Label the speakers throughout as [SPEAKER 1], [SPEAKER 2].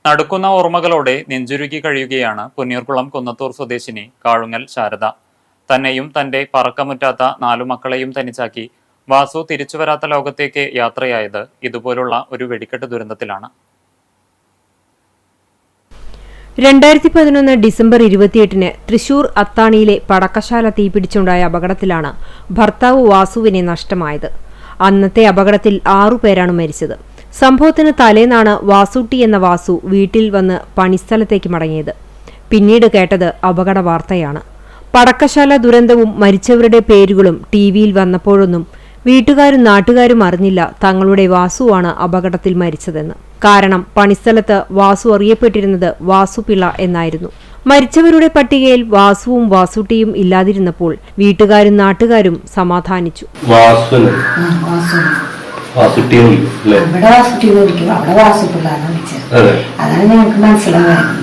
[SPEAKER 1] നടുക്കുന്ന ഓർമ്മകളോടെ നെഞ്ചുരുക്കി കഴിയുകയാണ് പുന്നയൂർകുളം കുന്നത്തൂർ സ്വദേശിനി കാഴുങ്ങൽ ശാരദ. തന്നെയും തന്റെ പറക്കമുറ്റാത്ത 4 മക്കളെയും തനിച്ചാക്കി വാസു തിരിച്ചുവരാത്ത ലോകത്തേക്ക് യാത്രയായത് ഇതുപോലുള്ള ഒരു വെടിക്കെട്ട് ദുരന്തത്തിലാണ്.
[SPEAKER 2] 2011 ഡിസംബർ 28-ന് തൃശൂർ അത്താണിയിലെ പടക്കശാല തീപിടിച്ചുണ്ടായ അപകടത്തിലാണ് ഭർത്താവ് വാസുവിനെ നഷ്ടമായത്. അന്നത്തെ അപകടത്തിൽ 6 പേരാണ് മരിച്ചത്. സംഭവത്തിന് തലേന്നാണ് വാസുട്ടി എന്ന വാസു വീട്ടിൽ വന്ന് പണിസ്ഥലത്തേക്ക് മടങ്ങിയത്. പിന്നീട് കേട്ടത് അപകട വാർത്തയാണ്. പടക്കശാല ദുരന്തവും മരിച്ചവരുടെ പേരുകളും ടിവിയിൽ വന്നപ്പോഴൊന്നും വീട്ടുകാരും നാട്ടുകാരും അറിഞ്ഞില്ല തങ്ങളുടെ വാസുവാണ് അപകടത്തിൽ മരിച്ചതെന്ന്. കാരണം പണിസ്ഥലത്ത് വാസു അറിയപ്പെട്ടിരുന്നത് വാസുപിള്ള എന്നായിരുന്നു. മരിച്ചവരുടെ പട്ടികയിൽ വാസുവും വാസുട്ടിയും ഇല്ലാതിരുന്നപ്പോൾ വീട്ടുകാരും നാട്ടുകാരും സമാധാനിച്ചു.
[SPEAKER 3] അതാണ് ഞങ്ങൾക്ക് മനസ്സിലാവുന്നത്.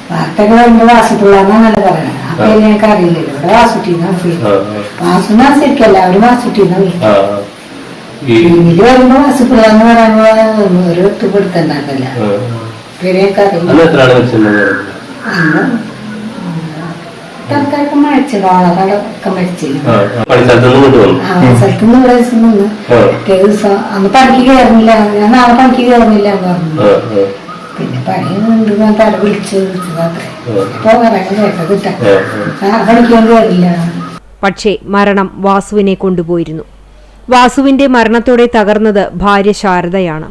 [SPEAKER 3] വാർത്തകൾ വരുമ്പോ വാസുപിള്ളാന്നല്ല പറയണത്. ആ പേര് ഞങ്ങൾക്ക് അറിയില്ലല്ലോ. ഇവിടെ വാസുട്ടിന്നാണ് പേര്. വാസുന്നാ ശരിക്കും എല്ലാവരും വാസുട്ടിന്നാണ്. ഇതില് വരുമ്പോ വാസുപിള്ളാന്ന് പറയുമ്പോ ഒരു ഒത്തുപിടുത്തുണ്ടാക്കില്ല. പേര് ഞങ്ങൾക്ക് അറിയില്ല. ആൾക്കാരൊക്കെ മരിച്ചല്ലോ. ആളൊക്കെ മരിച്ചില്ല. സ്ഥലത്തുനിന്ന് ഇവിടെ നിന്ന് ദിവസം അന്ന് പണിക്ക് കയറുന്നില്ല. ഞാൻ നാളെ പണിക്ക് കയറുന്നില്ല എന്ന് പറഞ്ഞു. പിന്നെ പണിയുണ്ട് തല വിളിച്ച് വിളിച്ചതാത്രേ. ഇപ്പൊ പറയുന്നത് കേട്ടത് പണിക്കാൻ കയറില്ല.
[SPEAKER 2] പക്ഷേ മരണം വാസുവിനെ കൊണ്ടുപോയിരുന്നു. വാസുവിന്റെ മരണത്തോടെ തകർന്നത് ഭാര്യ ശാരദയാണ്.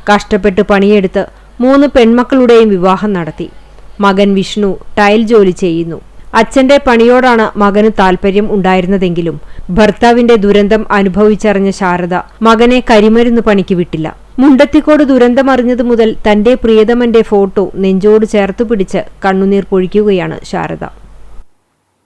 [SPEAKER 2] കഷ്ടപ്പെട്ട് പണിയെടുത്ത് 3 പെൺമക്കളുടെയും വിവാഹം നടത്തി. മകൻ വിഷ്ണു ടൈൽ ജോലി ചെയ്യുന്നു. അച്ഛന്റെ പണിയോടാണ് മകന് താൽപര്യം ഉണ്ടായിരുന്നതെങ്കിലും ഭർത്താവിന്റെ ദുരന്തം അനുഭവിച്ചറിഞ്ഞ ശാരദ മകനെ കരിമരുന്ന് പണിക്ക് വിട്ടില്ല. മുണ്ടത്തിക്കോട് ദുരന്തമറിഞ്ഞതു മുതൽ തന്റെ പ്രിയതമന്റെ ഫോട്ടോ നെഞ്ചോട് ചേർത്തുപിടിച്ച് കണ്ണുനീർ പൊഴിക്കുകയാണ് ശാരദ.